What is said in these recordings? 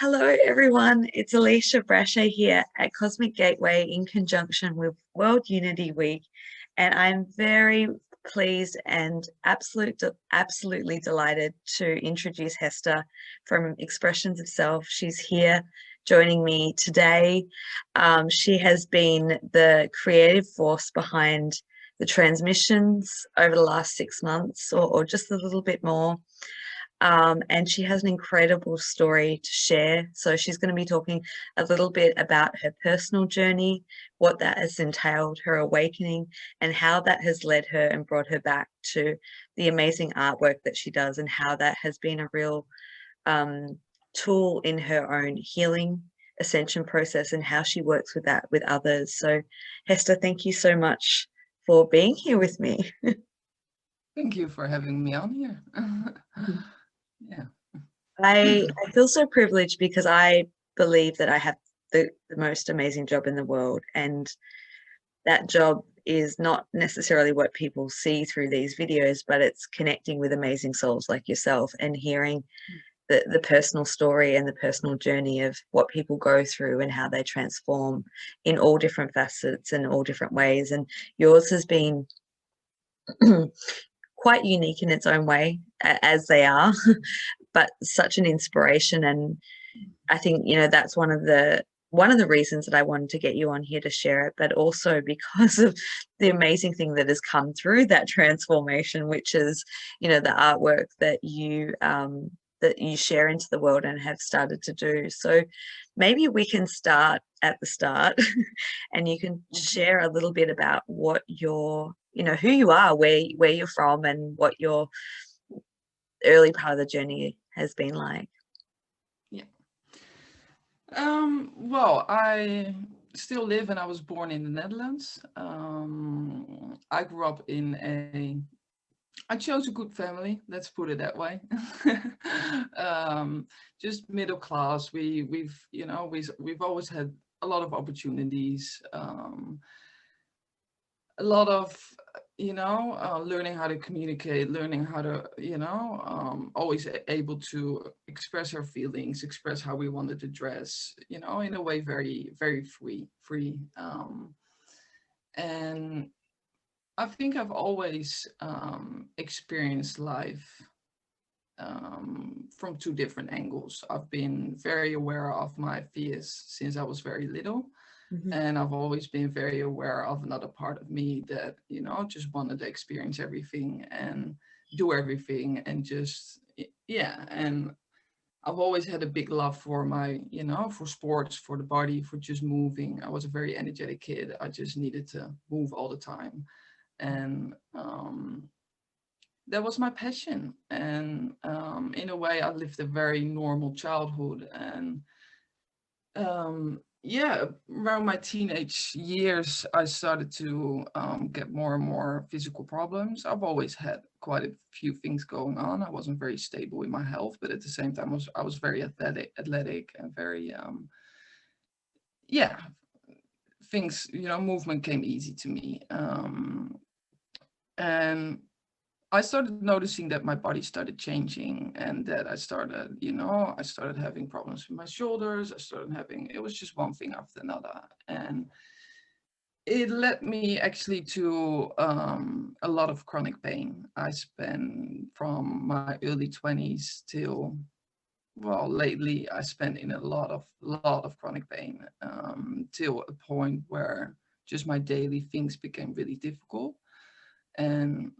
Hello, everyone. It's Alicia Brasher here at Cosmic Gateway in conjunction with World Unity Week. And I'm very pleased and absolutely delighted to introduce Hester from Expressions of Self. She's here joining me today. She has been the creative force behind the transmissions over the last 6 months or just a little bit more. And she has an incredible story to share. So she's going to be talking a little bit about her personal journey, what that has entailed, her awakening, and how that has led her and brought her back to the amazing artwork that she does, and how that has been a real tool in her own healing ascension process, and how she works with that with others. So Hester, thank you so much for being here with me. Thank you for having me on here. Yeah. I feel so privileged because I believe that I have the most amazing job in the world, and that job is not necessarily what people see through these videos, but it's connecting with amazing souls like yourself and hearing the personal story and the personal journey of what people go through and how they transform in all different facets and all different ways. And yours has been quite unique in its own way, as they are, but such an inspiration. And I think, that's one of the reasons that I wanted to get you on here to share it, but also because of the amazing thing that has come through that transformation, which is, the artwork that you share into the world and have started to do. So maybe we can start at the start and you can share a little bit about what who you are, where you're from, and what your early part of the journey has been like. Yeah. Well, I still live and I was born in the Netherlands. I grew up I chose a good family, let's put it that way. Just middle class. We've always had a lot of opportunities, a lot of learning how to communicate, learning how to always able to express our feelings, express how we wanted to dress, in a way very very free. And I think I've always experienced life from two different angles. I've been very aware of my fears since I was very little. Mm-hmm. And I've always been very aware of another part of me that, just wanted to experience everything and do everything and just, yeah. And I've always had a big love for for sports, for the body, for just moving. I was a very energetic kid. I just needed to move all the time. And that was my passion. And in a way, I lived a very normal childhood. And yeah, around my teenage years, I started to get more and more physical problems. I've always had quite a few things going on. I wasn't very stable in my health, but at the same time, I was very athletic and very yeah. Things, movement came easy to me, and I started noticing that my body started changing, and that I started having problems with my shoulders. It was just one thing after another. And it led me actually to a lot of chronic pain. I spent from my early 20s till, well, lately I spent in a lot of chronic pain, till a point where just my daily things became really difficult. And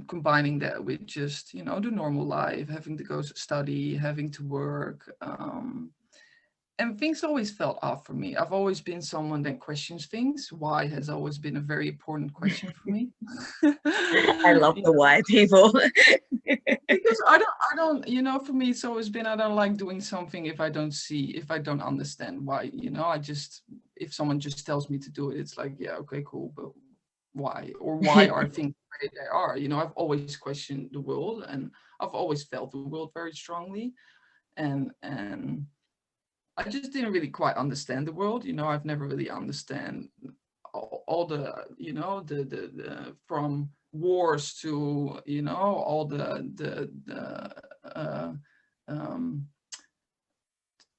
combining that with just the normal life, having to go study, having to work, and things always felt off for me. I've always been someone that questions things. Why has always been a very important question for me. I love the why people. Because I don't, for me, it's always been, I don't like doing something if I don't understand why, if someone just tells me to do it, it's like, yeah, okay, cool, but why? Or why are things the way they are? I've always questioned the world, and I've always felt the world very strongly. And I just didn't really quite understand the world. I've never really understand all the, the from wars to, all the um,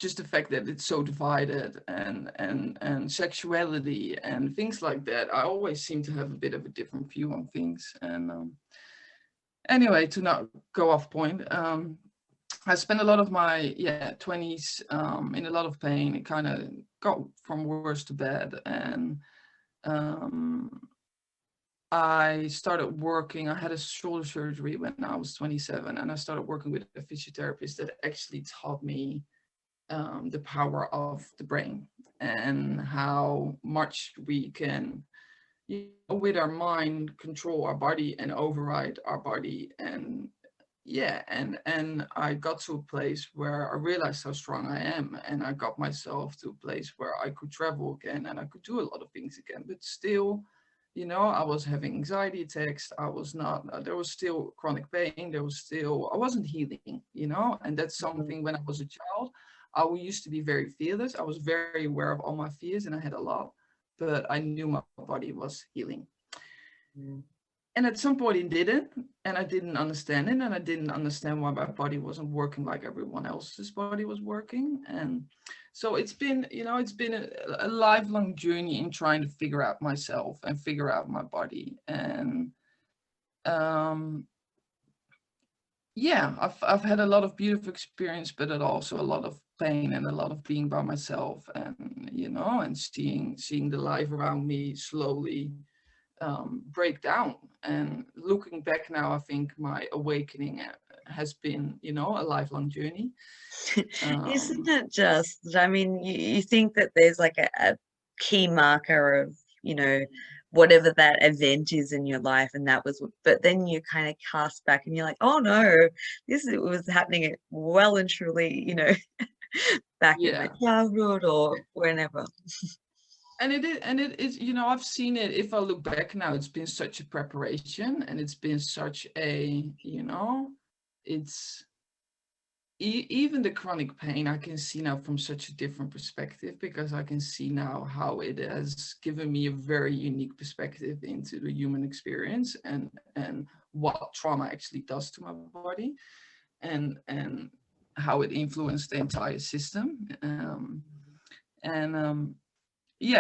just the fact that it's so divided, and sexuality and things like that. I always seem to have a bit of a different view on things. And anyway, to not go off point, I spent a lot of my 20s in a lot of pain. It kind of got from worse to bad, and I started working. I had a shoulder surgery when I was 27, and I started working with a physiotherapist that actually taught me the power of the brain, and how much we can, with our mind, control our body and override our body. And and I got to a place where I realized how strong I am, and I got myself to a place where I could travel again and I could do a lot of things again. But still, I was having anxiety attacks. I was not, there was still chronic pain. There was still, I wasn't healing, and that's something. When I was a child, I used to be very fearless. I was very aware of all my fears, and I had a lot, but I knew my body was healing. And at some point it didn't, and I didn't understand it, and I didn't understand why my body wasn't working like everyone else's body was working. And so it's been, it's been a lifelong journey in trying to figure out myself and figure out my body. And I've had a lot of beautiful experience, but also a lot of pain and a lot of being by myself, and and seeing the life around me slowly break down. And looking back now, I think my awakening has been, a lifelong journey. Isn't it just, I mean, you think that there's like a key marker of, whatever that event is in your life, and that was, but then you kind of cast back and you're like, oh no, was happening well and truly, back in my childhood or whenever. And it is, I've seen it. If I look back now, it's been such a preparation, and it's been such a, it's even the chronic pain I can see now from such a different perspective, because I can see now how it has given me a very unique perspective into the human experience, and what trauma actually does to my body, and how it influenced the entire system.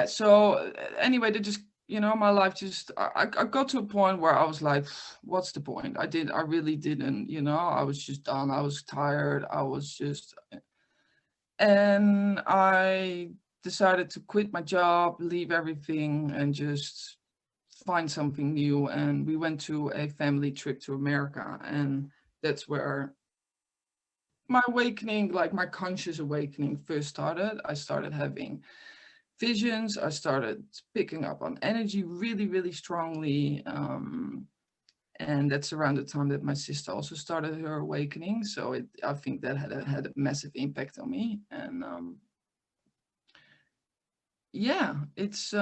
So anyway, they just, my life just, I got to a point where I was like, what's the point? I really didn't, I was just done. I was tired. And I decided to quit my job, leave everything, and just find something new. And we went to a family trip to America, and that's where my awakening, like my conscious awakening, first started. I started having visions. I started picking up on energy really, really strongly. And that's around the time that my sister also started her awakening. So I think that had a massive impact on me. And it's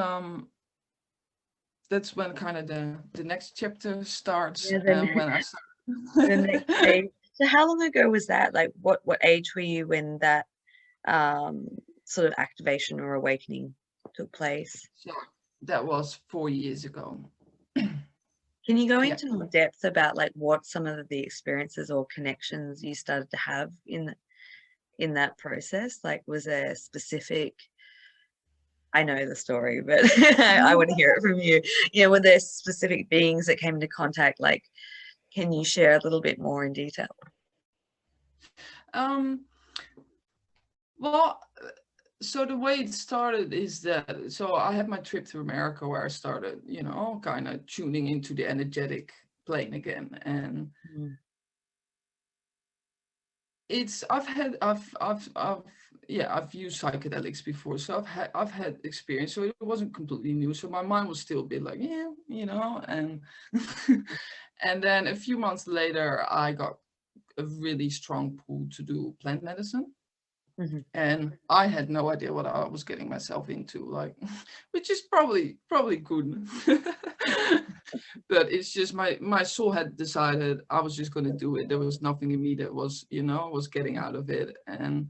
that's when kind of the next chapter starts. And when I started the next stage. So how long ago was that? Like what age were you when that sort of activation or awakening took place? So that was 4 years ago. Can you go into more depth about like what some of the experiences or connections you started to have in that process? Like, was there specific, I know the story, but I want to hear it from you. Were there specific beings that came into contact? Like, can you share a little bit more in detail? Well, so the way it started is that, so I had my trip to America where I started, kind of tuning into the energetic plane again. And I've used psychedelics before, so I've had experience, so it wasn't completely new. So my mind was still a bit like, and and then a few months later, I got a really strong pull to do plant medicine. And I had no idea what I was getting myself into, like, which is probably good. But it's just my soul had decided I was just going to do it. There was nothing in me that was, was getting out of it. And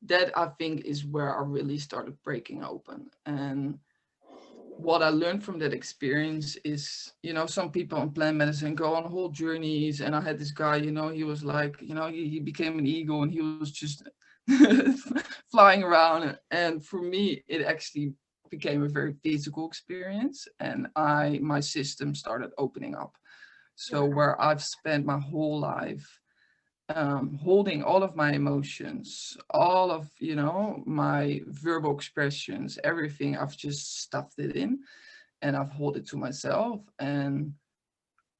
that, I think, is where I really started breaking open. And what I learned from that experience is, you know, some people in plant medicine go on whole journeys. And I had this guy, you know, he was like, you know, he became an eagle and he was just flying around. And for me, it actually became a very physical experience. And my system started opening up. So where I've spent my whole life holding all of my emotions, all of, you know, my verbal expressions, everything, I've just stuffed it in and I've held it to myself. And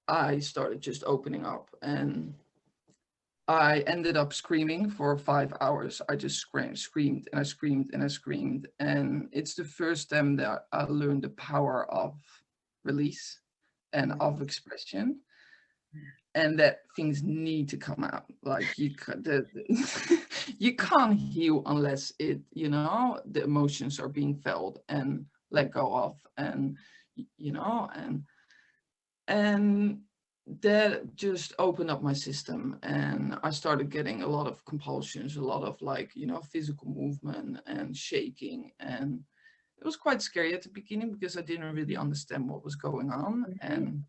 I started just opening up, and I ended up screaming for 5 hours. I just screamed and I screamed and I screamed. And it's the first time that I learned the power of release and of expression, and that things need to come out. Like you can't heal unless it, you know, the emotions are being felt and let go of, and you know, and that just opened up my system, and I started getting a lot of compulsions, a lot of, like, you know, physical movement and shaking. And it was quite scary at the beginning because I didn't really understand what was going on. And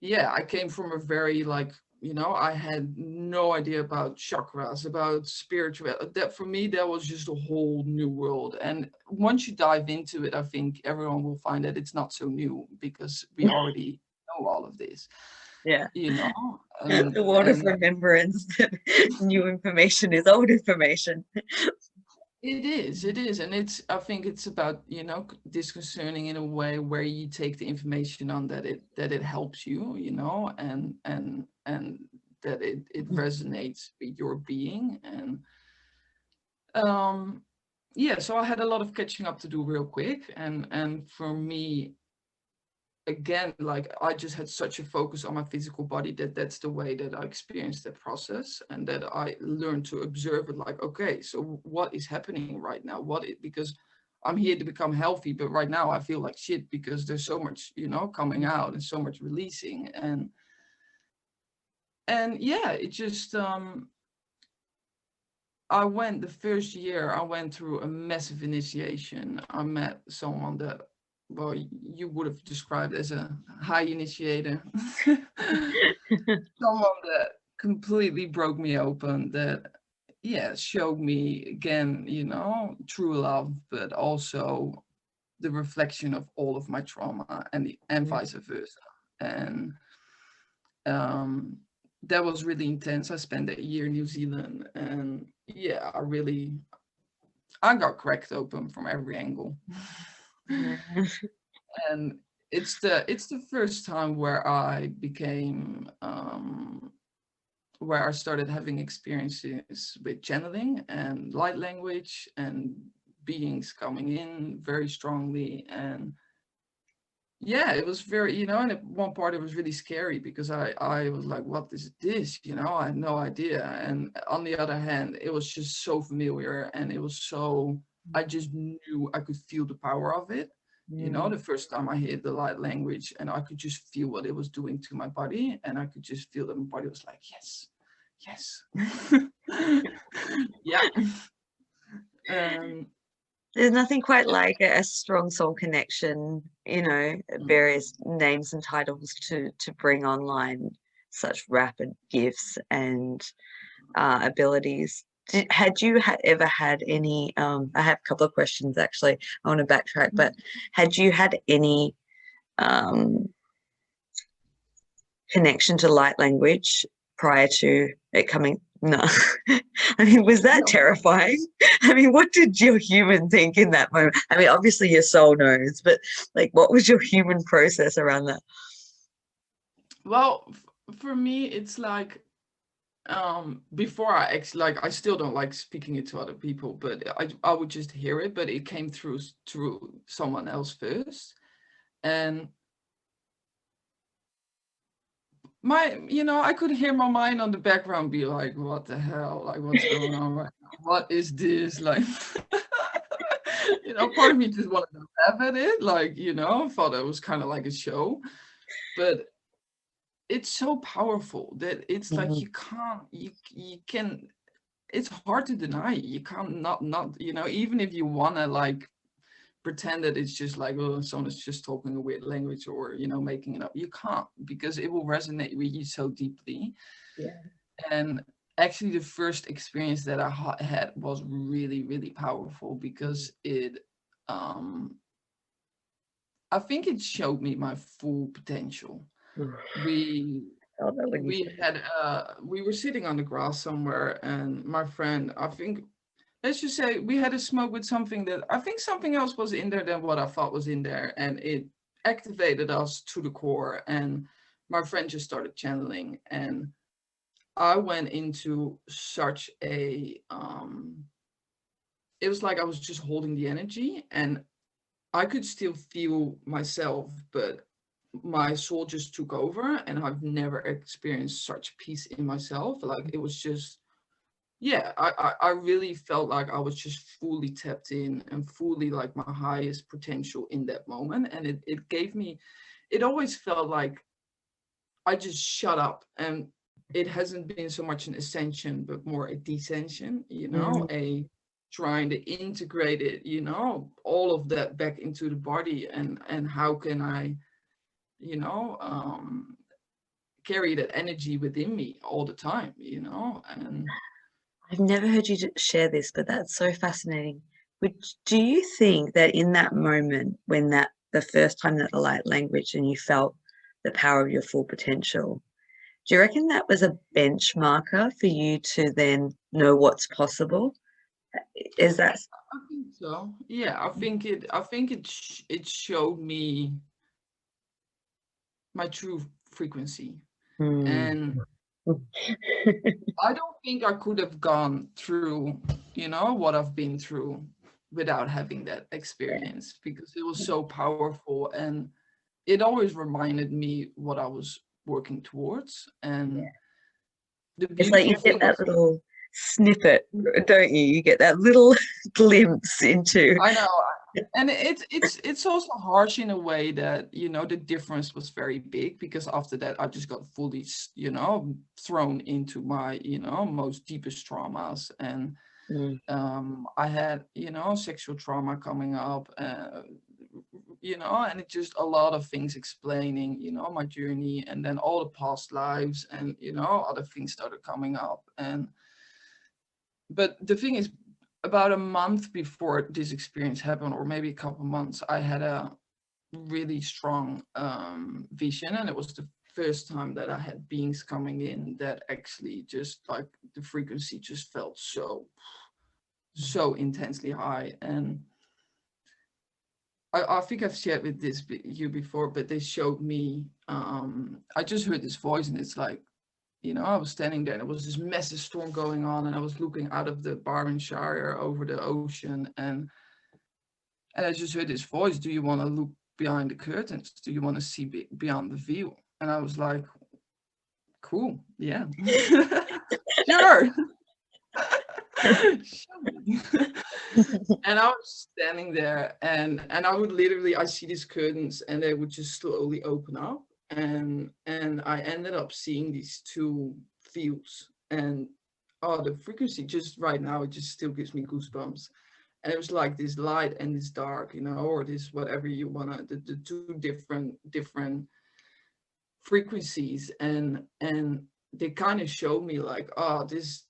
yeah, I came from a very, like, you know, I had no idea about chakras, about spiritual. That for me, that was just a whole new world. And once you dive into it, I think everyone will find that it's not so new because we already know all of this, Yeah. you know. The word of remembrance that new information is old information. It is, and it's, I think it's about, you know, disconcerting in a way where you take the information on that it helps you, you know, and that it resonates with your being. And yeah, so I had a lot of catching up to do real quick, and for me, again, like, I just had such a focus on my physical body that that's the way that I experienced that process, and that I learned to observe it. Like, okay, so what is happening right now? Because I'm here to become healthy, but right now I feel like shit because there's so much, you know, coming out and so much releasing. And yeah, it just the first year I went through a massive initiation. I met someone that, well, you would have described as a high initiator. Someone that completely broke me open, that, yeah, showed me again, you know, true love, but also the reflection of all of my trauma, and vice versa. And that was really intense. I spent a year in New Zealand, and yeah, I got cracked open from every angle. And it's the first time where I became where I started having experiences with channeling and light language and beings coming in very strongly. And yeah, it was very, you know, and at one part it was really scary because I was like, what is this? You know, I had no idea. And on the other hand, it was just so familiar, and it was so, I just knew I could feel the power of it. You know, the first time I heard the light language, and I could just feel what it was doing to my body, and I could just feel that my body was like, yes, yes. Yeah. There's nothing quite like a strong soul connection, you know, various names and titles to bring online such rapid gifts and abilities. Had you ever had any, I have a couple of questions actually, I want to backtrack, but had you had any connection to light language prior to it coming? No. I mean, was that terrifying? I mean, what did your human think in that moment? I mean, obviously your soul knows, but like, what was your human process around that? Well, for me, it's like, before I actually, like, I still don't like speaking it to other people, but I would just hear it, but it came through someone else first. And you know, I could hear my mind on the background be like, what the hell, like, what's going on right now? What is this? Like, you know, part of me just wanted to laugh at it, like, you know, thought it was kind of like a show. But it's so powerful that it's like, you can, it's hard to deny. You can't not, you know, even if you want to, like, pretend that it's just like, oh, someone is just talking a weird language or, you know, making it up. You can't, because it will resonate with you so deeply. Yeah. And actually the first experience that I had was really, really powerful, because it, I think it showed me my full potential. We Oh, that when you we said had we were sitting on the grass somewhere, and my friend, I think, let's just say we had a smoke with something that I think something else was in there than what I thought was in there, and it activated us to the core. And my friend just started channeling, and I went into such a it was like I was just holding the energy, and I could still feel myself, but my soul just took over, and I've never experienced such peace in myself. Like it was just, yeah, I really felt like I was just fully tapped in and fully like my highest potential in that moment. And it gave me, it always felt like I just shut up, and it hasn't been so much an ascension, but more a descension, you know, a trying to integrate it, you know, all of that back into the body. And how can I, you know, carry that energy within me all the time, you know. And I've never heard you share this, but that's so fascinating. Do you think that in that moment, when that the first time that the light language and you felt the power of your full potential, do you reckon that was a benchmarker for you to then know what's possible? Is that I think so. Yeah, I think it showed me my true frequency. Hmm. And I don't think I could have gone through, you know, what I've been through without having that experience, because it was so powerful, and it always reminded me what I was working towards. And the It's like you beautiful get thing that was, little snippet, don't you? You get that little glimpse into. I know, and it's also harsh in a way that, you know, the difference was very big, because after that I just got fully, you know, thrown into my, you know, most deepest traumas. And Mm. I had, you know, sexual trauma coming up, you know, and it's just a lot of things explaining, you know, my journey, and then all the past lives, and, you know, other things started coming up. And but the thing is, about a month before this experience happened, or maybe a couple months, I had a really strong vision, and it was the first time that I had beings coming in that actually just like the frequency just felt so intensely high. And I think I've shared with you before, but they showed me, I just heard this voice, and it's like, you know, I was standing there, and there was this massive storm going on, and I was looking out of the Shire over the ocean, and I just heard this voice, do you want to look behind the curtains? Do you want to see beyond the veil? And I was like, cool, yeah. Sure. Show me. And I was standing there, and I would literally, I see these curtains, and they would just slowly open up, and I ended up seeing these two fields. And oh, the frequency just right now, it just still gives me goosebumps. And it was like this light and this dark, you know, or this whatever you wanna, the two different frequencies. And they kind of showed me like, oh, this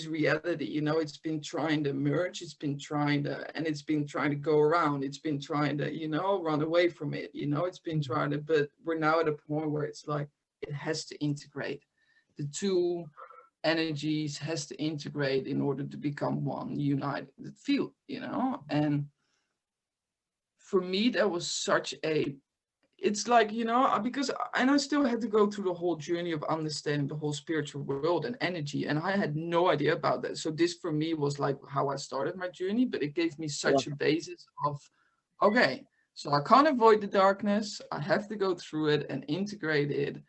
reality, you know, it's been trying to merge, it's been trying to, and it's been trying to go around, it's been trying to, you know, run away from it, you know, it's been trying to, but we're now at a point where it's like it has to integrate. The two energies has to integrate in order to become one united field, you know. And for me that was such a, it's like, you know, because, and I still had to go through the whole journey of understanding the whole spiritual world and energy, and I had no idea about that. So this for me was like how I started my journey, but it gave me such a basis of, okay, so I can't avoid the darkness, I have to go through it and integrate it.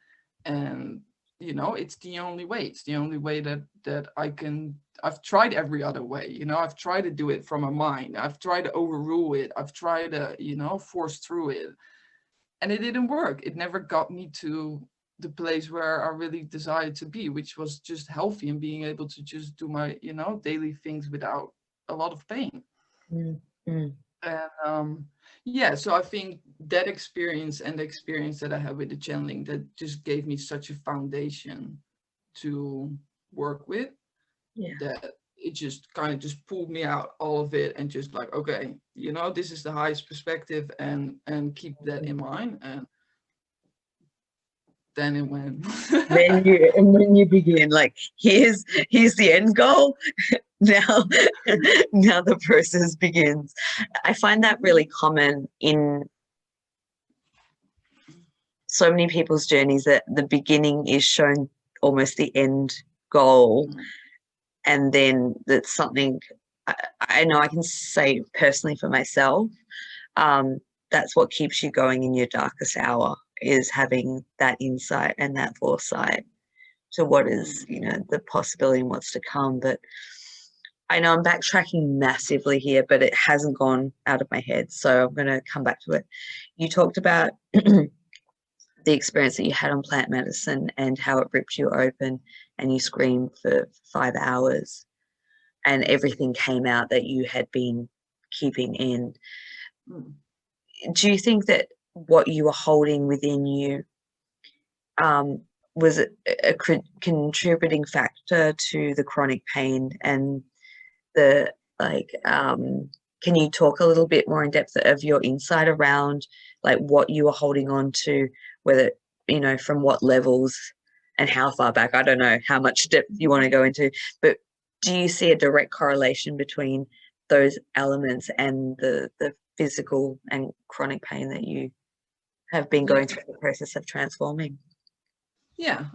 And you know, it's the only way, it's the only way that I can. I've tried every other way, you know, I've tried to do it from a mind, I've tried to overrule it, I've tried to, you know, force through it, and it didn't work. It never got me to the place where I really desired to be, which was just healthy and being able to just do my, you know, daily things without a lot of pain. Mm. Mm. And Yeah, so I think that experience and the experience that I had with the channeling, that just gave me such a foundation to work with, Yeah. that it just kind of just pulled me out all of it and just like, okay, you know, this is the highest perspective, and keep that in mind. And then it went. Then you begin like, here's the end goal. Now now the process begins. I find that really common in so many people's journeys, that the beginning is shown almost the end goal, and then that's something I know I can say personally for myself. um, that's what keeps you going in your darkest hour, is having that insight and that foresight to what is, you know, the possibility and what's to come. But I know I'm backtracking massively here, but it hasn't gone out of my head, so I'm going to come back to it. You talked about the experience that you had on plant medicine and how it ripped you open and you screamed for 5 hours and everything came out that you had been keeping in. Do you think that what you were holding within you um, was a contributing factor to the chronic pain and the can you talk a little bit more in depth of your insight around like what you were holding on to, whether, you know, from what levels and how far back? I don't know how much depth you want to go into, but do you see a direct correlation between those elements and the physical and chronic pain that you have been Yeah. going through the process of transforming? Yeah.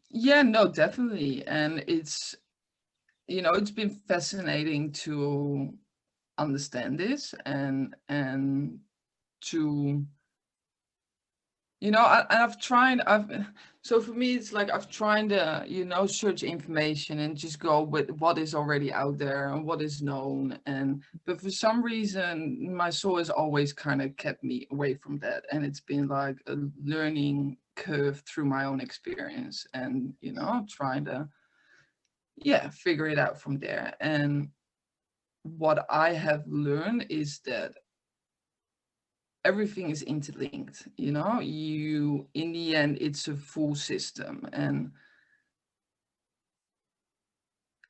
Yeah, no, definitely. And it's, you know, it's been fascinating to understand this, and to, you know, so for me, it's like I've tried to, you know, search information and just go with what is already out there and what is known. But for some reason, my soul has always kind of kept me away from that. And it's been like a learning curve through my own experience, and, you know, trying to, yeah, figure it out from there. And what I have learned is that everything is interlinked, you know, you, in the end, it's a full system. And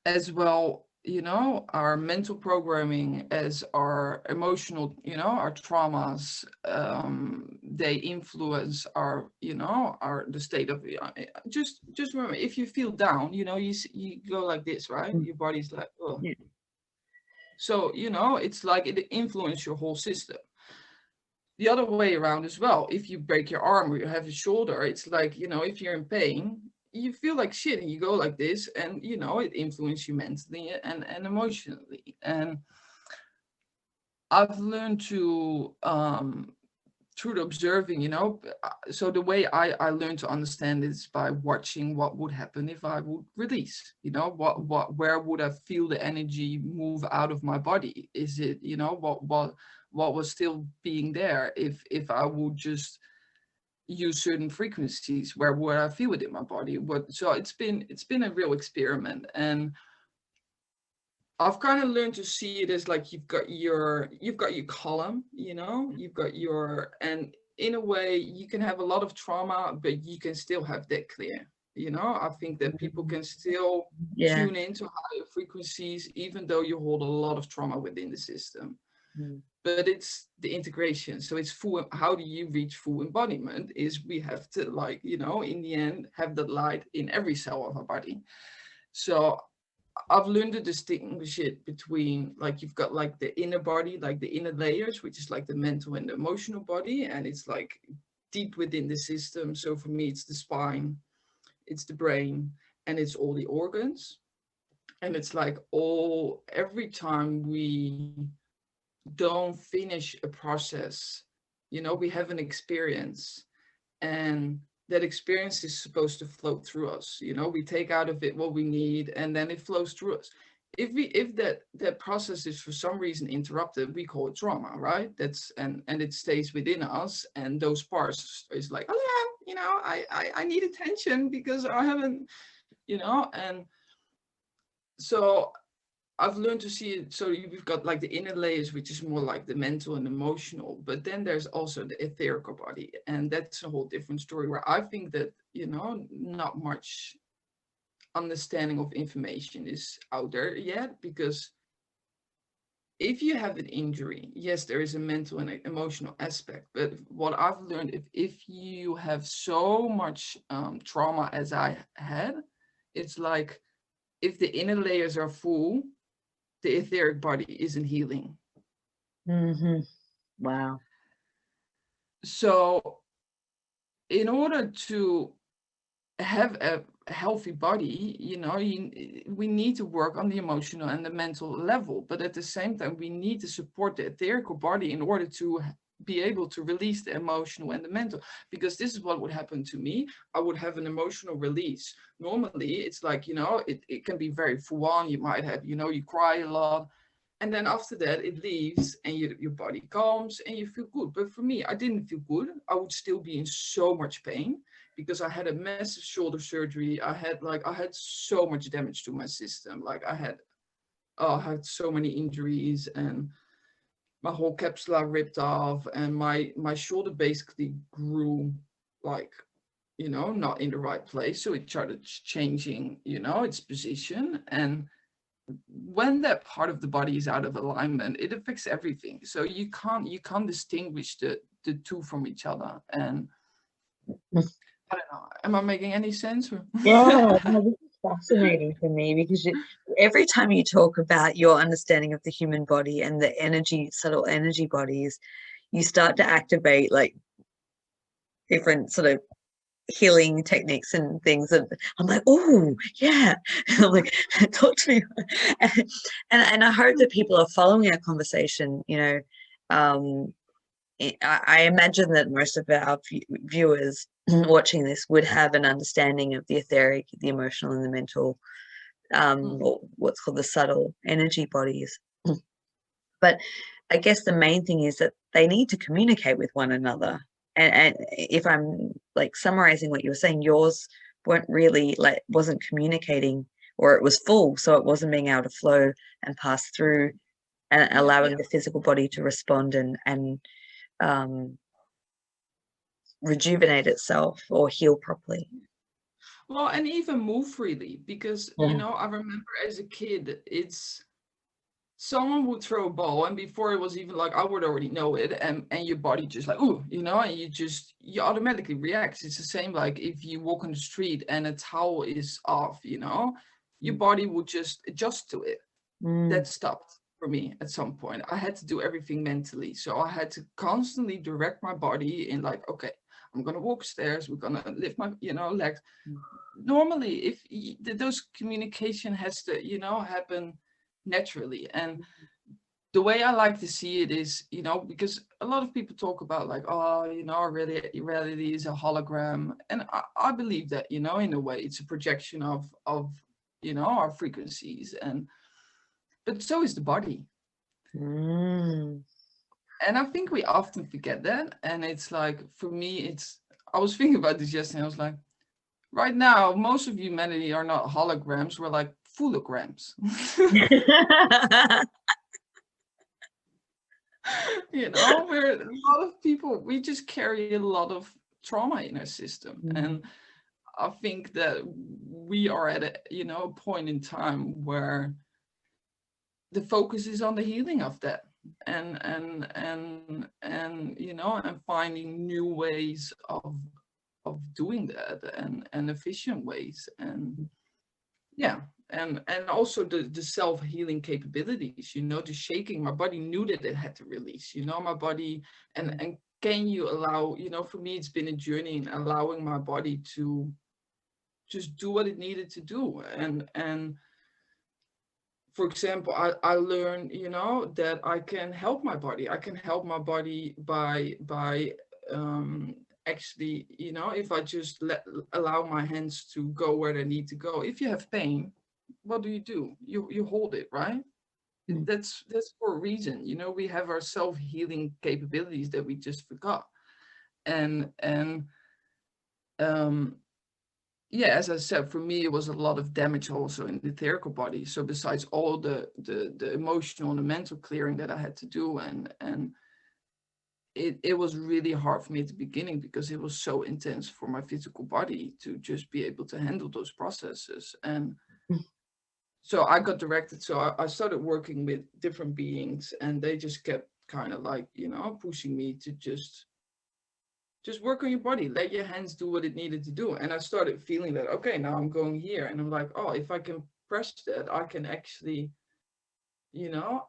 as well, you know, our mental programming, as our emotional, you know, our traumas, they influence our, you know, our, the state of, just remember, if you feel down, you know, you go like this, right? Your body's like, oh. Yeah. So, you know, it's like it influences your whole system. The other way around as well, if you break your arm or you have a shoulder, it's like, you know, if you're in pain, you feel like shit and you go like this, and, you know, it influences you mentally and emotionally. And I've learned to, through the observing, you know, so the way I learned to understand is by watching what would happen if I would release, you know, where would I feel the energy move out of my body? Is it, you know, what was still being there if I would just use certain frequencies, where would I feel it in my body? So it's been a real experiment. And I've kind of learned to see it as like you've got your column, you know, you've got your, and in a way you can have a lot of trauma, but you can still have that clear. You know, I think that people can still Yeah. tune into higher frequencies, even though you hold a lot of trauma within the system. Mm. But it's the integration. So it's full. How do you reach full embodiment? Is we have to, like, you know, in the end, have that light in every cell of our body. So I've learned to distinguish it between, like, you've got like the inner body, like the inner layers, which is like the mental and the emotional body, and it's like deep within the system. So for me, it's the spine, it's the brain, and it's all the organs. And it's like every time we don't finish a process, you know, we have an experience, and that experience is supposed to flow through us. You know, we take out of it what we need, and then it flows through us. If that process is for some reason interrupted, we call it trauma, right? That's, and it stays within us, and those parts is like, oh yeah, you know, I need attention because I haven't, you know. And so I've learned to see it. So we've got like the inner layers, which is more like the mental and emotional, but then there's also the etherical body. And that's a whole different story where I think that, you know, not much understanding of information is out there yet, because if you have an injury, yes, there is a mental and emotional aspect. But what I've learned, if you have so much trauma as I had, it's like if the inner layers are full, the etheric body isn't healing. Mm-hmm. Wow. So in order to have a healthy body, you know, we need to work on the emotional and the mental level, but at the same time we need to support the etherical body in order to be able to release the emotional and the mental, because this is what would happen to me. I would have an emotional release. Normally it's like, you know, it can be very full on. You might have, you know, you cry a lot, and then after that it leaves and your body calms and you feel good. But for me, I didn't feel good. I would still be in so much pain because I had a massive shoulder surgery. I had so much damage to my system. Like I had so many injuries, and my whole capsula ripped off, and my shoulder basically grew like, you know, not in the right place. So it started changing, you know, its position. And when that part of the body is out of alignment, it affects everything. So you can't distinguish the two from each other. And I don't know, am I making any sense? Yeah, no, this is fascinating for me because every time you talk about your understanding of the human body and the energy, subtle energy bodies, you start to activate like different sort of healing techniques and things. And I'm like, oh, yeah. And I'm like, talk to me. And I hope that people are following our conversation, you know. I imagine that most of our viewers watching this would have an understanding of the etheric, the emotional, and the mental, or what's called the subtle energy bodies. But I guess the main thing is that they need to communicate with one another. And if I'm like summarizing what you were saying, yours weren't really like wasn't communicating, or it was full, so it wasn't being able to flow and pass through and allowing the physical body to respond and um, rejuvenate itself or heal properly. Well, and even move freely, because, you Yeah. know, I remember as a kid, it's someone would throw a ball, and before it was even like, I would already know it, and your body just like, ooh, you know, and you automatically react. It's the same like if you walk on the street and a towel is off, you know, your body would just adjust to it. Mm. That stopped for me at some point. I had to do everything mentally. So I had to constantly direct my body in like, okay, I'm gonna walk stairs, we're gonna lift my, you know, legs. Normally, if those communication has to, you know, happen naturally. And the way I like to see it is, you know, because a lot of people talk about like, oh, you know, reality is a hologram. And I believe that, you know, in a way it's a projection of, you know, our frequencies. And but so is the body. Mm. And I think we often forget that. And it's like, for me, I was thinking about this yesterday. I was like, right now, most of humanity are not holograms. We're like fullograms. You know, we're a lot of people, we just carry a lot of trauma in our system. And I think that we are at a, you know, a point in time where the focus is on the healing of that, and you know, and finding new ways of doing that, and efficient ways. And yeah, and also the self-healing capabilities, you know, the shaking. My body knew that it had to release, you know, my body. And can you allow, you know, for me it's been a journey in allowing my body to just do what it needed to do. And for example, I learned, you know, that I can help my body. I can help my body by actually, you know, if I just allow my hands to go where they need to go. If you have pain, what do? You hold it, right? That's for a reason. You know, we have our self-healing capabilities that we just forgot. And um yeah, as I said, for me, it was a lot of damage also in the etherical body. So besides all the emotional and the mental clearing that I had to do, and it was really hard for me at the beginning because it was so intense for my physical body to just be able to handle those processes. And so I got directed. So I started working with different beings, and they just kept kind of like, pushing me to just work on your body, let your hands do what it needed to do. And I started feeling that, okay, now I'm going here, and I'm like, oh, if I can press that, I can actually, you know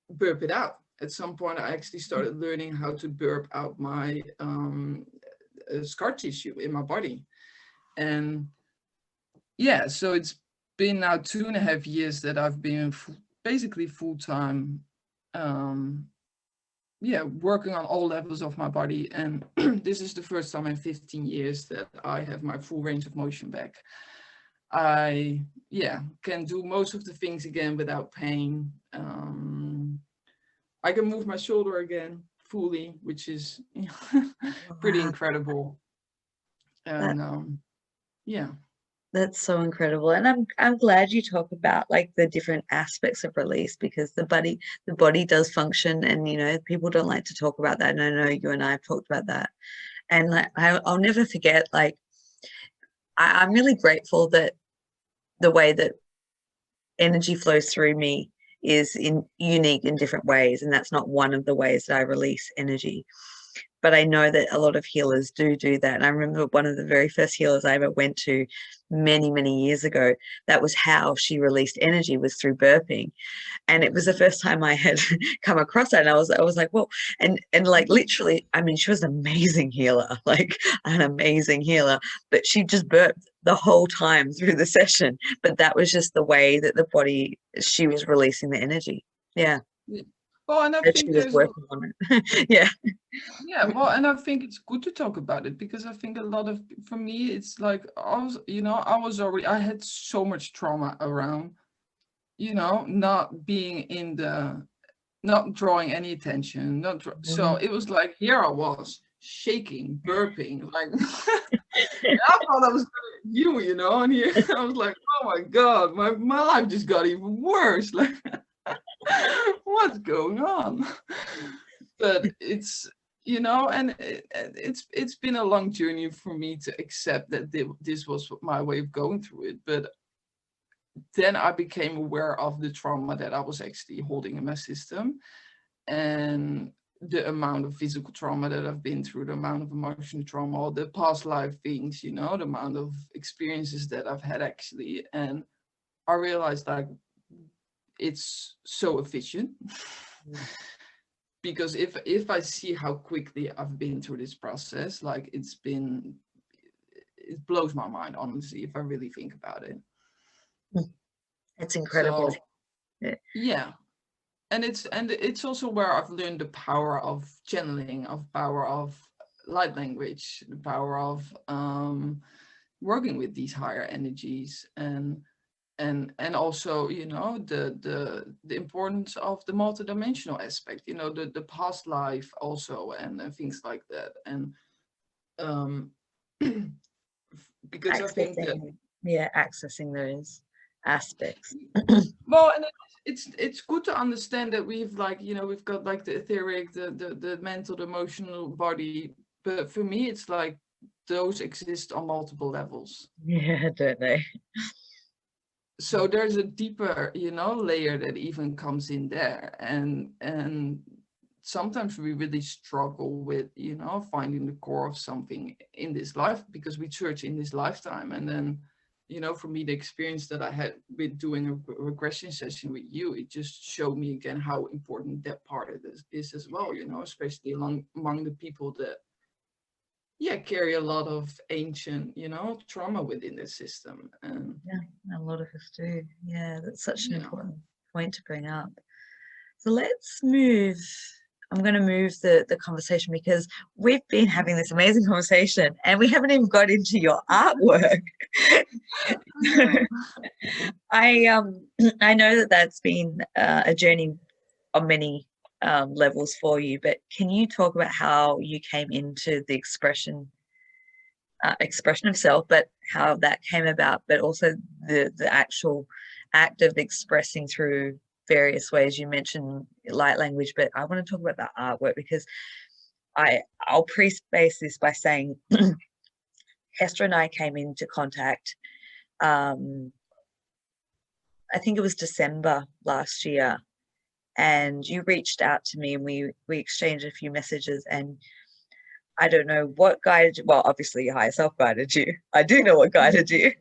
burp it out. At some point I actually started learning how to burp out my scar tissue in my body. And yeah, so it's been now 2.5 years that I've been basically full-time, working on all levels of my body. And this is the first time in 15 years that I have my full range of motion back. I can do most of the things again without pain. I can move my shoulder again fully, which is pretty Wow, incredible. that And yeah. that's so incredible. And I'm glad you talk about like the different aspects of release, because the body does function, and people don't like to talk about that. And I know you and I have talked about that. And like I'll never forget, like I'm really grateful that the way that energy flows through me is in unique in different ways, and that's not one of the ways that I release energy. But I know that a lot of healers do that. And I remember one of the very first healers I ever went to many, many years ago, that was how she released energy, was through burping. And it was the first time I had come across that. And I was like, well, and like literally, I mean, she was an amazing healer, like an amazing healer, but she just burped the whole time through the session. But that was just the way that the body, she was releasing the energy. Yeah. Yeah. Well, and I That she think was there's working on it. Yeah. yeah, well, and I think it's good to talk about it because I think a lot of, for me, it's like I had so much trauma around, not being in the, not drawing any attention, so it was like here I was shaking, burping, like I thought I was and here I was like, oh my God, my life just got even worse. Like, what's going on? But it's, and it's been a long journey for me to accept that this was my way of going through it. But then I became aware of the trauma that I was actually holding in my system, and the amount of physical trauma that I've been through, the amount of emotional trauma, all the past life things, the amount of experiences that I've had actually. And I realized like it's so efficient. Because if I see how quickly I've been through this process, like it blows my mind, honestly, if I really think about it. It's incredible. So yeah. And it's also where I've learned the power of channeling, of power of light language, the power of working with these higher energies, and also the importance of the multidimensional aspect, the past life also, and things like that. And because I think that accessing those aspects. well, and it's good to understand that we've like we've got like the etheric, the mental, the emotional body, but for me it's like those exist on multiple levels. Yeah, don't they? So there's a deeper layer that even comes in there, and sometimes we really struggle with finding the core of something in this life because we search in this lifetime. And then for me, the experience that I had with doing a regression session with you, it just showed me again how important that part of this is as well, especially among the people that carry a lot of ancient trauma within the system. And yeah, a lot of us do. Yeah, that's such an yeah. important point to bring up. So let's move. I'm going to move the conversation, because we've been having this amazing conversation and we haven't even got into your artwork. I know that that's been a journey on many levels for you, but can you talk about how you came into the expression expression of self, but how that came about, but also the actual act of expressing through various ways. You mentioned light language, but I want to talk about the artwork, because I'll pre-space this by saying Hester and I came into contact, I think it was December last year, and you reached out to me and we exchanged a few messages, and I don't know what guided you. Well, obviously your higher self guided you. I do know what guided you.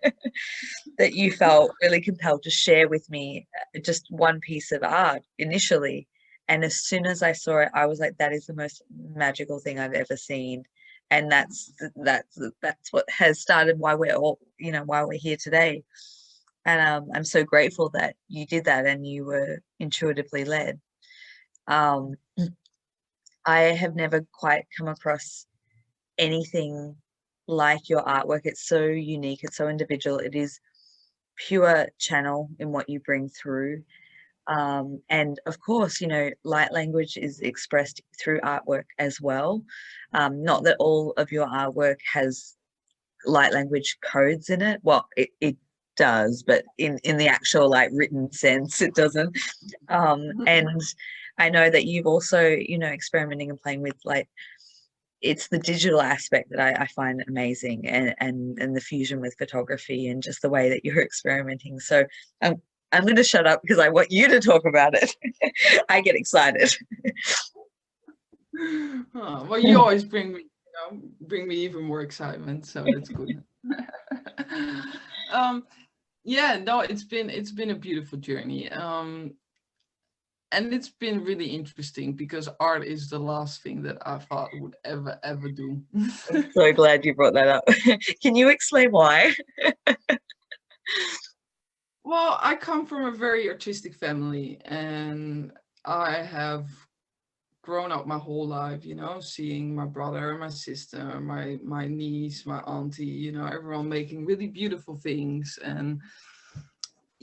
That you felt really compelled to share with me just one piece of art initially. And as soon as I saw it, I was like, that is the most magical thing I've ever seen. And that's what has started why we're all, why we're here today. And I'm so grateful that you did that and you were intuitively led. Um, I have never quite come across anything like your artwork. It's so unique, it's so individual, it is pure channel in what you bring through. And of course, light language is expressed through artwork as well. Not that all of your artwork has light language codes in it. Well, it does, but in the actual like written sense, it doesn't. And I know that you've also, experimenting and playing with like, it's the digital aspect that I find amazing, and the fusion with photography and just the way that you're experimenting. So I'm going to shut up because I want you to talk about it. I get excited. Oh, well, you always bring me even more excitement, so that's good. Yeah, no, it's been a beautiful journey. And it's been really interesting because art is the last thing that I thought I would ever do. I'm so glad you brought that up. Can you explain why? Well, I come from a very artistic family, and I have grown up my whole life, seeing my brother, my sister, my niece, my auntie, everyone making really beautiful things. And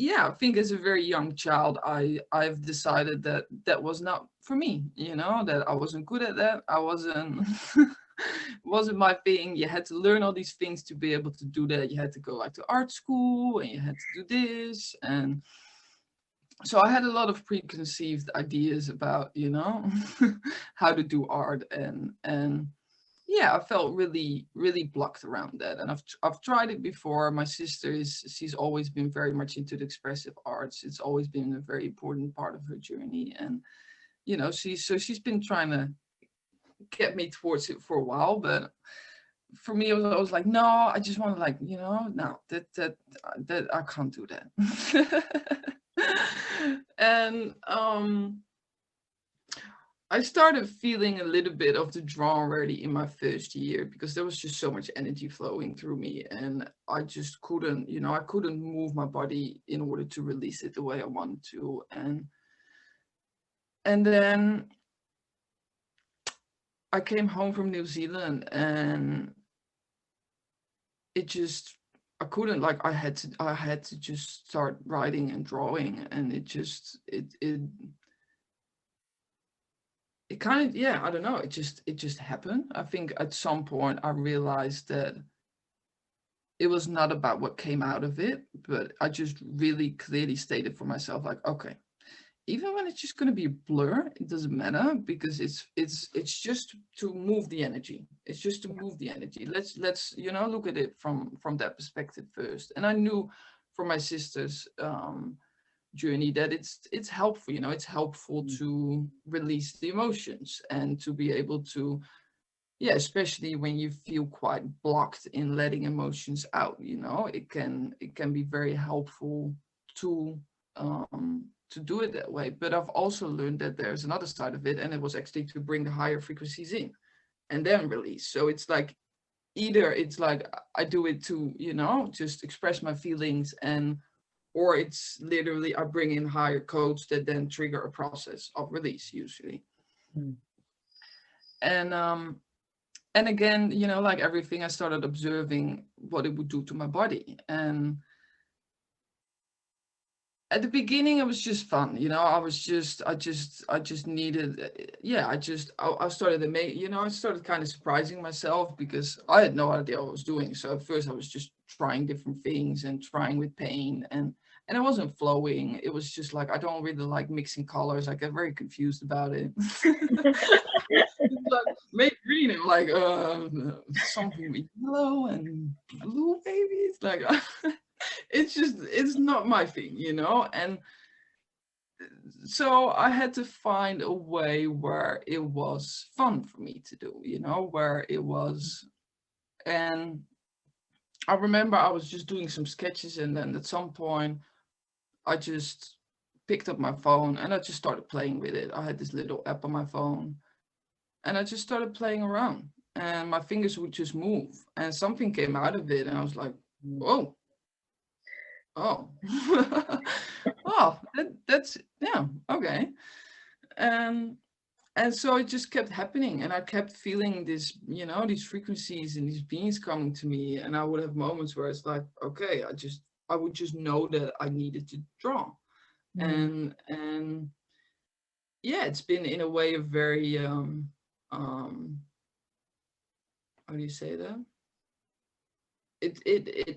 yeah, I think as a very young child, I've decided that that was not for me, that I wasn't good at that. I wasn't wasn't my thing. You had to learn all these things to be able to do that. You had to go like to art school and you had to do this. And so I had a lot of preconceived ideas about, how to do art, and yeah, I felt really, really blocked around that. And I've tried it before. My sister she's always been very much into the expressive arts. It's always been a very important part of her journey. And, she's been trying to get me towards it for a while, but for me, I was like, no, I just want to like, no, that I can't do that. And I started feeling a little bit of the draw already in my first year because there was just so much energy flowing through me, and I just couldn't, I couldn't move my body in order to release it the way I wanted to. And then I came home from New Zealand, and it just, I couldn't, like, I had to just start writing and drawing, and it kind of, yeah, I don't know, it just happened. I think at some point I realized that it was not about what came out of it, but I just really clearly stated for myself, like, okay, even when it's just going to be a blur, it doesn't matter, because it's just to move the energy. It's just to move the energy. Let's look at it from that perspective first. And I knew from my sister's journey that it's helpful. It's helpful to release the emotions and to be able to, yeah, especially when you feel quite blocked in letting emotions out. It can be very helpful to do it that way. But I've also learned that there's another side of it, and it was actually to bring the higher frequencies in and then release. So it's like, either it's like I do it to, just express my feelings, or it's literally I bring in higher codes that then trigger a process of release usually. Mm. And again, like everything, I started observing what it would do to my body. And At the beginning, it was just fun, you know. I just needed, yeah. I started to make, you know, I started kind of surprising myself because I had no idea what I was doing. So at first, I was just trying different things and trying with paint, and it wasn't flowing. It was just like I don't really like mixing colors. I get very confused about it. It's like, make green and like something with yellow and blue, maybe. It's like it's just it's not my thing, you know. And so I had to find a way where it was fun for me to do, you know, where it was. And I remember I was just doing some sketches, and then at some point I just picked up my phone and I just started playing with it. I had this little app on my phone, and I just started playing around, and my fingers would just move, and something came out of it, and I was like, whoa. Oh, oh, that's yeah, okay. And and so it just kept happening, and I kept feeling this, you know, these frequencies and these beings coming to me, and I would have moments where it's like, okay, I would just know that I needed to draw, and yeah, it's been in a way a very um how do you say that?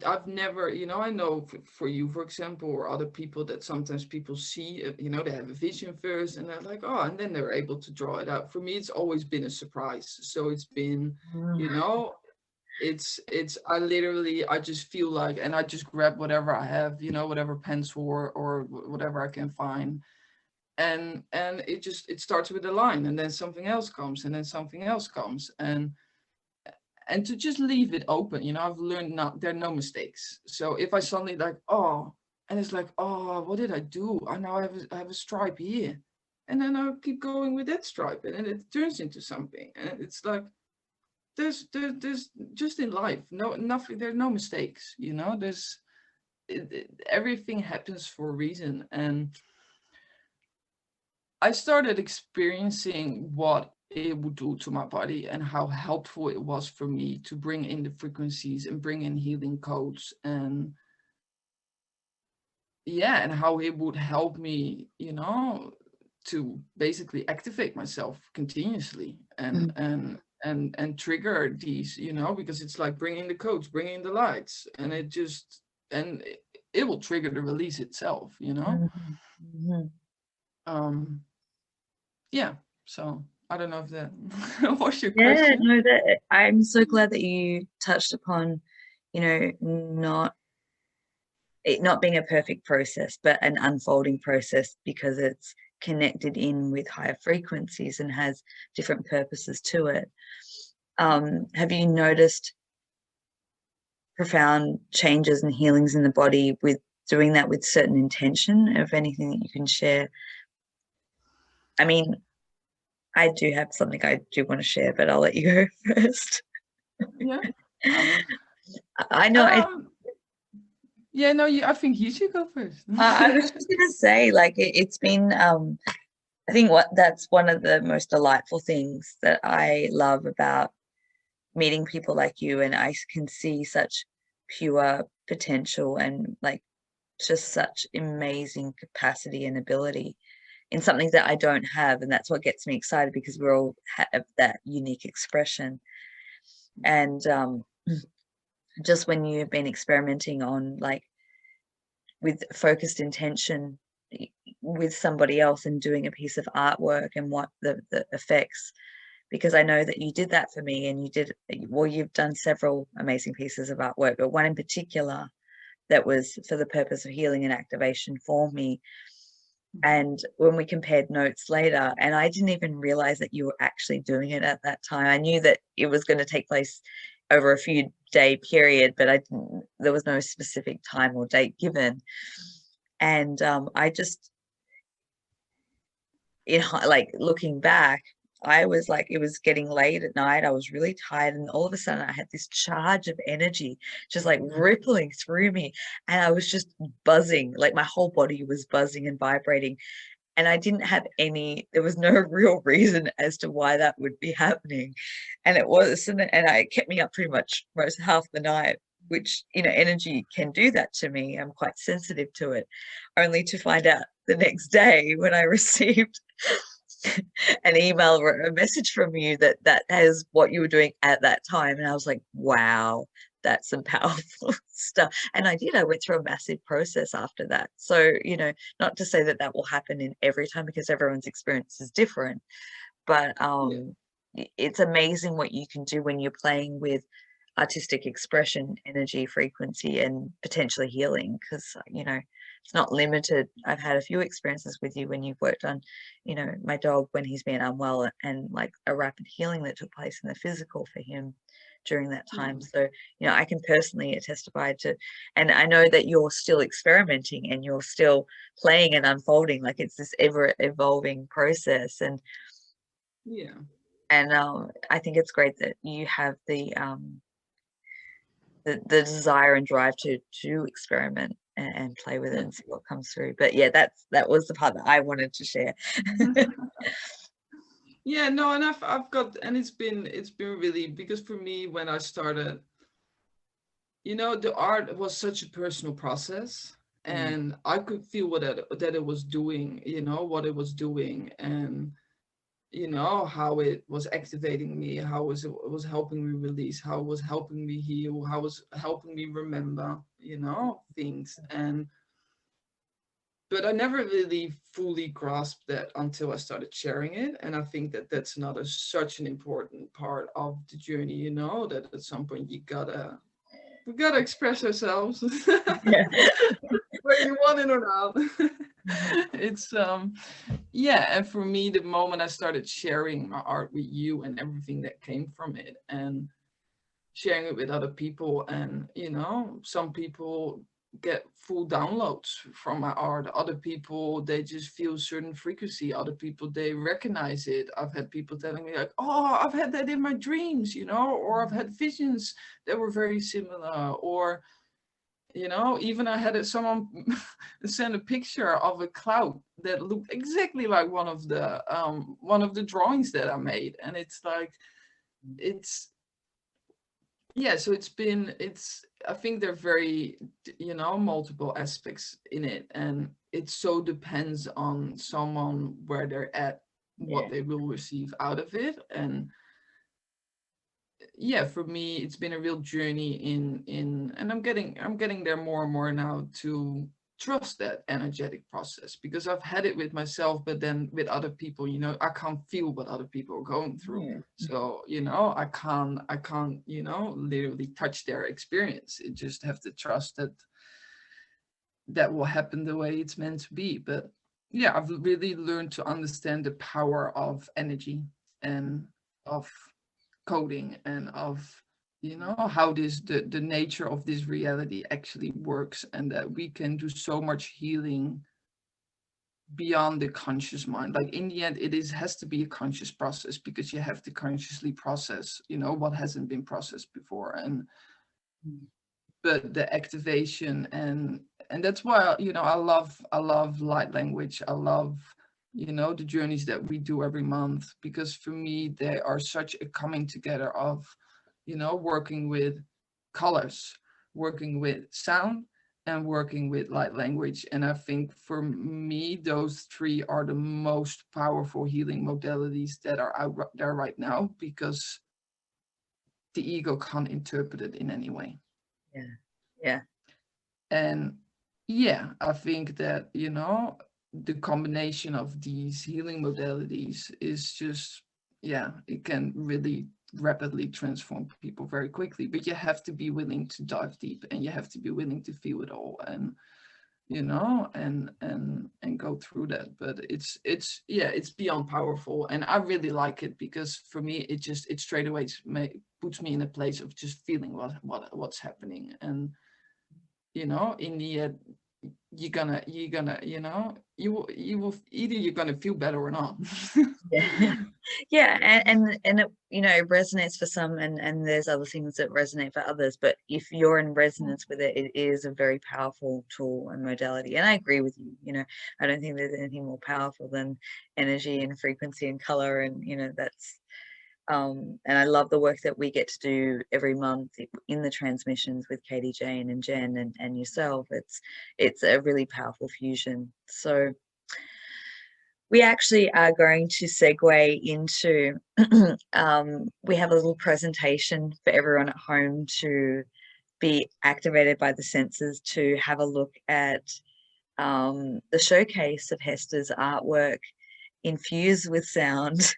I've never, you know, I know for you, for example, or other people, that sometimes people see, you know, they have a vision first and they're like, oh, and then they're able to draw it out. For me, it's always been a surprise. So it's been, you know, I literally, I just feel like, and I just grab whatever I have, you know, whatever pencil or whatever I can find. And it starts with a line, and then something else comes, and then something else comes. And to just leave it open, you know, I've learned not, there are no mistakes. So if I suddenly like, oh, and it's like, oh, what did I do? I now I have a stripe here, and then I'll keep going with that stripe, and then it turns into something. And it's like there's just in life, no nothing, there are no mistakes, you know. Everything happens for a reason. And I started experiencing what it would do to my body and how helpful it was for me to bring in the frequencies and bring in healing codes, and yeah, and how it would help me, you know, to basically activate myself continuously and trigger these, you know, because it's like bringing the codes, bringing the lights, and it just, and it will trigger the release itself, you know. um yeah, so I don't know if that was your Yeah, question. no, that I'm so glad that you touched upon, you know, not it not being a perfect process, but an unfolding process because it's connected in with higher frequencies and has different purposes to it. Have you noticed profound changes and healings in the body with doing that with certain intention, of anything that you can share? I mean, I do have something I do want to share, but I'll let you go first. Yeah, I mean, I know um yeah, no, I think you should go first. I was just gonna say, like it's been I think that's one of the most delightful things that I love about meeting people like you, and I can see such pure potential and like just such amazing capacity and ability in something that I don't have, and that's what gets me excited because we all have that unique expression. And just when you've been experimenting on like with focused intention with somebody else and doing a piece of artwork and what the effects, because I know that you did that for me, and you did, well, you've done several amazing pieces of artwork, but one in particular that was for the purpose of healing and activation for me. And when we compared notes later, and I didn't even realize that you were actually doing it at that time. I knew that it was going to take place over a few day period, but I didn't, there was no specific time or date given. And I just, like looking back, I was like, it was getting late at night. I was really tired. And all of a sudden I had this charge of energy just like rippling through me. And I was just buzzing, like my whole body was buzzing and vibrating. And I didn't have there was no real reason as to why that would be happening. And it was, and it kept me up pretty much most half the night. which, you know, energy can do that to me. I'm quite sensitive to it, only to find out the next day when I received an email or a message from you that that is what you were doing at that time. And I was like, wow, that's some powerful stuff. And I did, I went through a massive process after that. So, you know, not to say that that will happen in every time, because everyone's experience is different, but it's amazing what you can do when you're playing with artistic expression, energy, frequency, and potentially healing, because, you know, it's not limited. I've had a few experiences with you when you've worked on, you know, my dog when he's been unwell, and like a rapid healing that took place in the physical for him during that time. So, you know, I can personally testify to, and I know that you're still experimenting and you're still playing and unfolding, like it's this ever evolving process. And I think it's great that you have the desire and drive to experiment and play with it and see what comes through. But yeah, that was the part that I wanted to share. Yeah, no, and I've got, and it's been really, because for me, when I started, you know, the art was such a personal process, and I could feel what that it was doing, you know, what it was doing, and you know, how it was activating me, how it was helping me release, how it was helping me heal, how it was helping me remember, you know, things. And but I never really fully grasped that until I started sharing it. And I think that that's another such an important part of the journey, you know, that at some point we gotta express ourselves. Yeah. Whether you want it or not. It's yeah, and for me, the moment I started sharing my art with you and everything that came from it, and sharing it with other people, and you know, some people get full downloads from my art, other people they just feel certain frequency, other people they recognize it. I've had people telling me like, oh, I've had that in my dreams, you know, or I've had visions that were very similar, or you know, even I had someone send a picture of a cloud that looked exactly like one of the drawings that I made. And it's like, it's, yeah, so I think they're very, you know, multiple aspects in it. And it so depends on someone where they're at, what they will receive out of it. And yeah, for me, it's been a real journey and I'm getting there more and more now, to trust that energetic process, because I've had it with myself, but then with other people, you know, I can't feel what other people are going through. So, you know, I can't, you know, literally touch their experience. You just have to trust that that will happen the way it's meant to be. But yeah, I've really learned to understand the power of energy and of coding, and of, you know, how the nature of this reality actually works, and that we can do so much healing beyond the conscious mind. Like in the end, has to be a conscious process, because you have to consciously process, you know, what hasn't been processed before. And but the activation, and that's why, you know, I love light language. I love, you know, the journeys that we do every month, because for me they are such a coming together of, you know, working with colors, working with sound, and working with light language. And I think for me those three are the most powerful healing modalities that are out there right now, because the ego can't interpret it in any way. Yeah. And yeah, I think that, you know, the combination of these healing modalities is just, yeah, it can really rapidly transform people very quickly. But you have to be willing to dive deep, and you have to be willing to feel it all, and you know, and go through that. But it's yeah, it's beyond powerful, and I really like it, because for me it straight away puts me in a place of just feeling what's happening. And you know, in the end, you're gonna, you know, you will either you're gonna feel better or not. Yeah, and it, you know, it resonates for some, and there's other things that resonate for others. But if you're in resonance with it, it is a very powerful tool and modality. And I agree with you. You know, I don't think there's anything more powerful than energy and frequency and color, and you know, that's And I love the work that we get to do every month in the transmissions with Katie Jane and Jen and yourself. It's a really powerful fusion. So we actually are going to segue into, we have a little presentation for everyone at home to be activated by the senses to have a look at the showcase of Hester's artwork infused with sound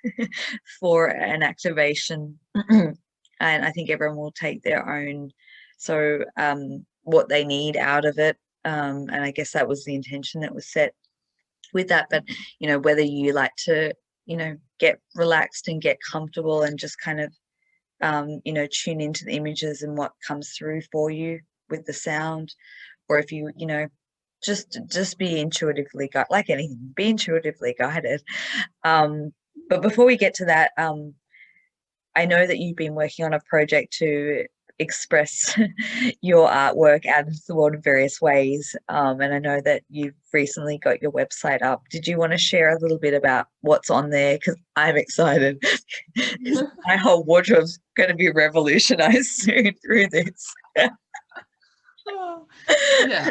for an activation. And I think everyone will take their own, so what they need out of it. And I guess that was the intention that was set with that. But, you know, whether you like to, you know, get relaxed and get comfortable and just kind of, you know, tune into the images and what comes through for you with the sound, or if you, you know, just be intuitively guided, like anything, be intuitively guided. But before we get to that, I know that you've been working on a project to express your artwork out into the world in various ways. And I know that you've recently got your website up. Did you want to share a little bit about what's on there? Because I'm excited. Because my whole wardrobe's going to be revolutionized soon through this. Oh, yeah.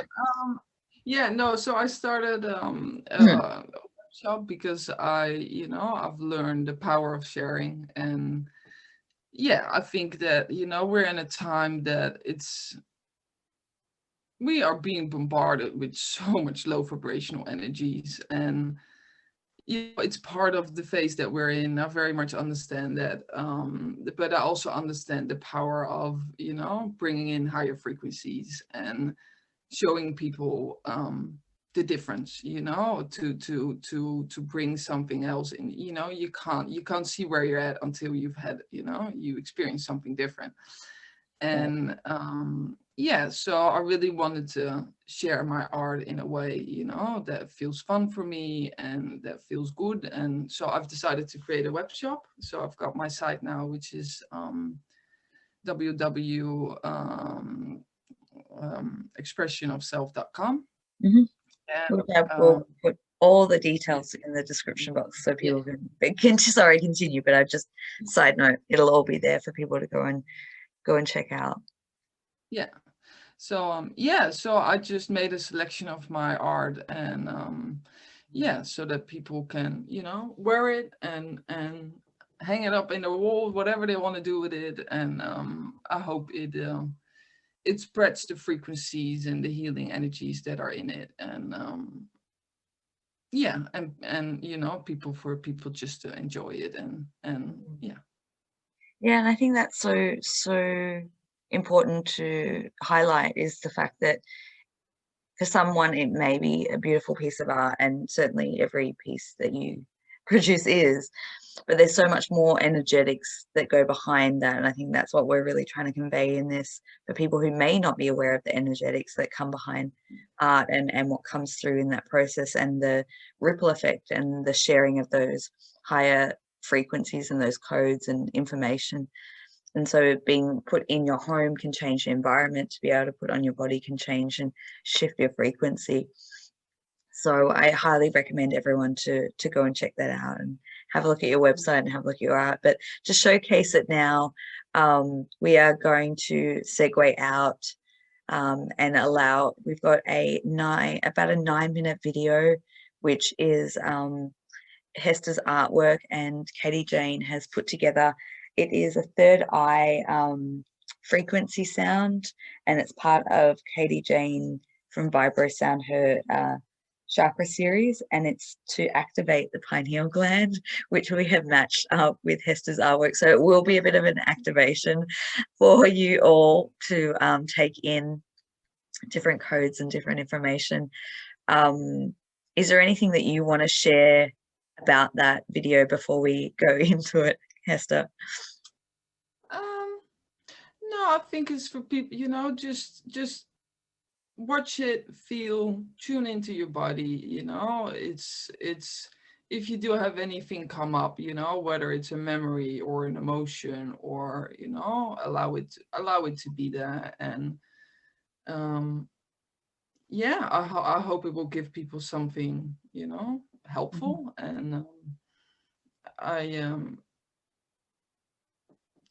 Yeah, no, so I started a workshop because I've learned the power of sharing. And yeah, I think that, we're in a time that we are being bombarded with so much low vibrational energies. And it's part of the phase that we're in. I very much understand that, but I also understand the power of bringing in higher frequencies and showing people the difference, to bring something else in. You can't see where you're at until you've had, you experience something different. And yeah, so I really wanted to share my art in a way, that feels fun for me and that feels good. And so I've decided to create a web shop. So I've got my site now, which is www expressionofself.com. Mm-hmm. And We'll put all the details in the description box so people can sorry, continue, but I just side note, it'll all be there for people to go and check out. Yeah. So so I just made a selection of my art, and so that people can, wear it and hang it up in the wall, whatever they want to do with it. And I hope it spreads the frequencies and the healing energies that are in it. And and people just to enjoy it. And yeah. And I think that's so important to highlight, is the fact that for someone it may be a beautiful piece of art, and certainly every piece that you produce is, but there's so much more energetics that go behind that. And I think that's what we're really trying to convey in this, for people who may not be aware of the energetics that come behind art and what comes through in that process, and the ripple effect and the sharing of those higher frequencies and those codes and information. And so being put in your home can change the environment. To be able to put on your body can change and shift your frequency. So I highly recommend everyone to go and check that out and have a look at your website and have a look at your art. But to showcase it now, we are going to segue out and allow, we've got about a 9-minute video, which is Hester's artwork, and Katie Jane has put together. It is a third eye frequency sound, and it's part of Katie Jane from Vibro Sound, her chakra series, and it's to activate the pineal gland, which we have matched up with Hester's artwork. So it will be a bit of an activation for you all to take in different codes and different information. Is there anything that you want to share about that video before we go into it, Hester? No, I think it's for people, just watch it, feel, tune into your body. It's if you do have anything come up, whether it's a memory or an emotion, or allow it to be there. And I hope it will give people something helpful. And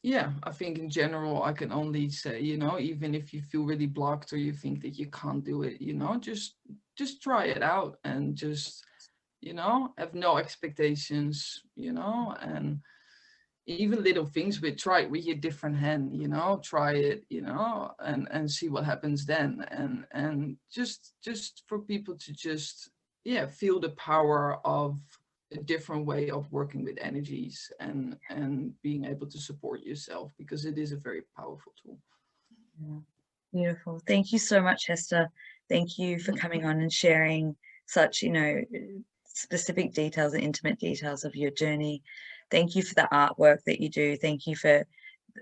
Yeah, I think in general, I can only say, you know, even if you feel really blocked or you think that you can't do it, you know, just try it out and just, you know, have no expectations, you know, and even little things, but try it with your different hand, you know, try it, you know, and see what happens then. And just for people to just, yeah, feel the power of a different way of working with energies and being able to support yourself, because it is a very powerful tool. Yeah. Beautiful. Thank you so much, Hester. Thank you for coming on and sharing such, specific details and intimate details of your journey. Thank you for the artwork that you do. Thank you for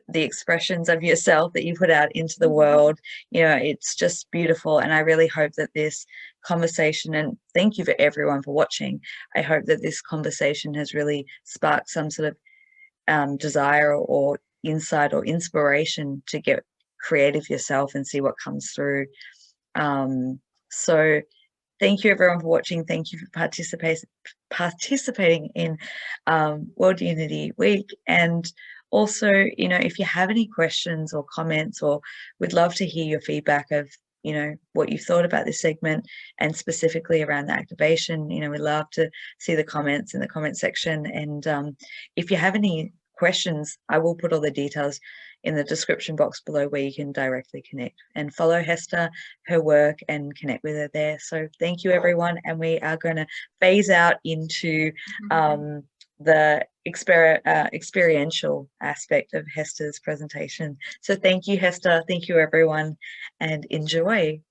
the expressions of yourself that you put out into the world. It's just beautiful. And I really hope that this conversation, and thank you for everyone for watching. I hope that this conversation has really sparked some sort of desire or insight or inspiration to get creative yourself and see what comes through. So thank you everyone for watching. Thank you for participating in World Unity Week. And also, if you have any questions or comments, or we'd love to hear your feedback of, what you thought about this segment, and specifically around the activation, we'd love to see the comments in the comment section. And if you have any questions, I will put all the details in the description box below where you can directly connect and follow Hester, her work, and connect with her there. So thank you everyone, and we are going to phase out into the experiential aspect of Hester's presentation. So thank you, Hester. Thank you everyone, and enjoy.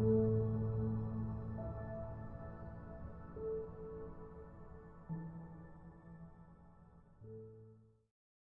you.